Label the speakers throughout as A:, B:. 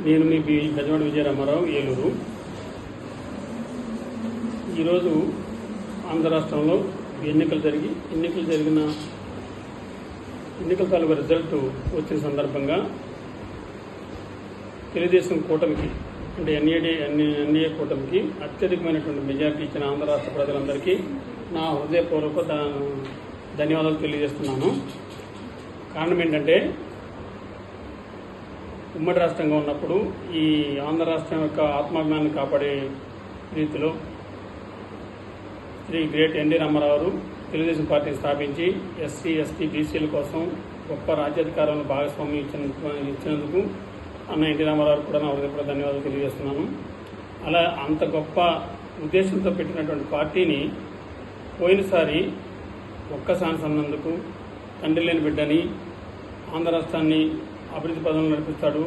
A: నేను మీ బెజవాడ విజయరామారావు, ఏలూరు. ఈరోజు ఆంధ్ర రాష్ట్రంలో ఎన్నికల జరిగిన ఎన్నికల తాలూకు రిజల్ట్ వచ్చిన సందర్భంగా తెలుగుదేశం కూటమికి అంటే ఎన్డీఏ కూటమికి అత్యధికమైనటువంటి మెజార్టీ ఇచ్చిన ఆంధ్ర రాష్ట్ర ప్రజలందరికీ నా హృదయపూర్వక ధన్యవాదాలు తెలియజేస్తున్నాను. కారణం ఏంటంటే, ఉమ్మడి రాష్ట్రంగా ఉన్నప్పుడు ఈ ఆంధ్ర రాష్ట్రం యొక్క ఆత్మాభిమానాన్ని కాపాడే రీతిలో శ్రీ గ్రేట్ ఎన్టీ రామారావు తెలుగుదేశం పార్టీని స్థాపించి ఎస్సీ, ఎస్టీ, బీసీల కోసం గొప్ప రాజ్యాధికారంలో భాగస్వామ్యం ఇచ్చినందుకు అన్న ఎన్టీ రామారావు కూడా నా హృదయపూర్వక ధన్యవాదాలు తెలియజేస్తున్నాను. అలా అంత గొప్ప ఉద్దేశంతో పెట్టినటువంటి పార్టీని పోయినసారి ఒక్కసారి అన్నందుకు తండ్రి లేని బిడ్డని, ఆంధ్ర రాష్ట్రాన్ని అభివృద్ధి పదంలో నడిపిస్తాడు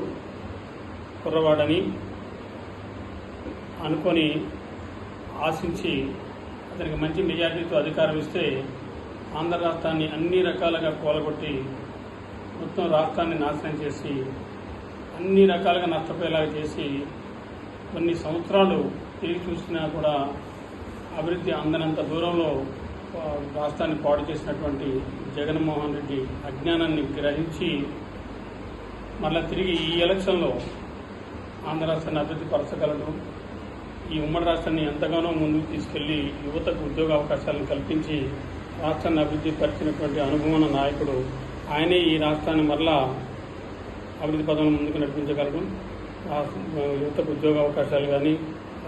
A: కుర్రవాడని అనుకొని ఆశించి అతనికి మంచి మెజార్టీతో అధికారం ఇస్తే ఆంధ్ర రాష్ట్రాన్ని అన్ని రకాలుగా కూలగొట్టి మొత్తం రాష్ట్రాన్ని నాశనం చేసి అన్ని రకాలుగా నష్టపోయేలాగా చేసి కొన్ని సంవత్సరాలు తిరిగి చూసినా కూడా అభివృద్ధి అందనంత దూరంలో రాష్ట్రాన్ని పాడు చేసినటువంటి జగన్మోహన్ రెడ్డి అజ్ఞానాన్ని గ్రహించి మళ్ళీ తిరిగి ఈ ఎలక్షన్లో ఆంధ్ర రాష్ట్రాన్ని అభివృద్ధి పరచగలడు, ఈ ఉమ్మడి రాష్ట్రాన్ని ఎంతగానో ముందుకు తీసుకెళ్లి యువతకు ఉద్యోగ అవకాశాలను కల్పించి రాష్ట్రాన్ని అభివృద్ధి పరిచినటువంటి అనుభవం నాయకుడు ఆయనే ఈ రాష్ట్రాన్ని మరలా అభివృద్ధి పదంలో ముందుకు నడిపించగలడు. యువతకు ఉద్యోగ అవకాశాలు కానీ,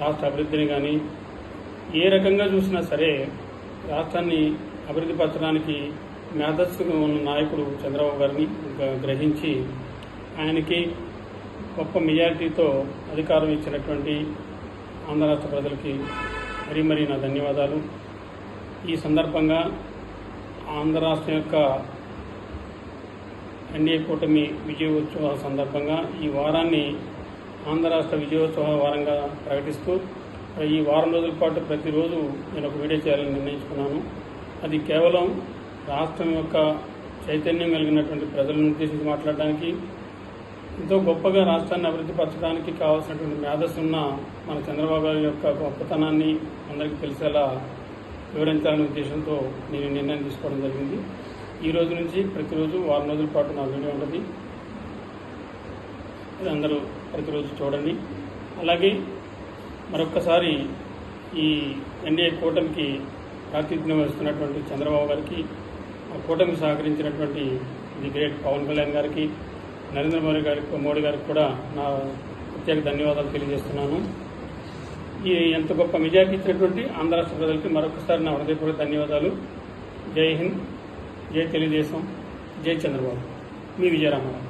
A: రాష్ట్ర అభివృద్ధిని కానీ ఏ రకంగా చూసినా సరే రాష్ట్రాన్ని అభివృద్ధి పరచడానికి మేధస్సుగా ఉన్న నాయకుడు చంద్రబాబు గారిని గ్రహించి ఆయనకి గొప్ప మెజారిటీతో అధికారం ఇచ్చినటువంటి ఆంధ్ర రాష్ట్ర ప్రజలకి మరీ నా ధన్యవాదాలు. ఈ సందర్భంగా ఆంధ్ర రాష్ట్రం యొక్క ఎన్డీఏ కూటమి విజయోత్సవాల సందర్భంగా ఈ వారాన్ని ఆంధ్ర రాష్ట్ర విజయోత్సవ వారంగా ప్రకటిస్తూ ఈ వారం రోజుల పాటు ప్రతిరోజు నేను ఒక వీడియో చేయాలని నిర్ణయించుకున్నాను. అది కేవలం రాష్ట్రం యొక్క చైతన్యం కలిగినటువంటి ప్రజలను ఉద్దేశించి మాట్లాడడానికి, ఎంతో గొప్పగా రాష్ట్రాన్ని అభివృద్ధి పరచడానికి కావాల్సినటువంటి మేధస్సు ఉన్న మన చంద్రబాబు గారి యొక్క గొప్పతనాన్ని అందరికీ తెలిసేలా వివరించాలనే ఉద్దేశంతో నేను నిర్ణయం తీసుకోవడం జరిగింది. ఈ రోజు నుంచి ప్రతిరోజు వారం రోజుల పాటు నా వీడియో ఉంటుంది. ఇది అందరూ ప్రతిరోజు చూడండి. అలాగే మరొక్కసారి ఈ ఎన్డీఏ కూటమికి ప్రాతినిధ్యం వహిస్తున్నటువంటి చంద్రబాబు గారికి, ఆ కూటమికి సహకరించినటువంటి ది గ్రేట్ పవన్ కళ్యాణ్ గారికి, నరేంద్ర మోడీ గారికి కూడా నా ప్రత్యేక ధన్యవాదాలు తెలియజేస్తున్నాను. ఈ ఎంత గొప్ప మెజార్టీ ఇచ్చినటువంటి ఆంధ్ర రాష్ట్ర ప్రజలకి మరొకసారి నా హృదయపూర్వక ధన్యవాదాలు. జై హింద్, జై తెలుగుదేశం, జై చంద్రబాబు. మీ విజయరామారావు.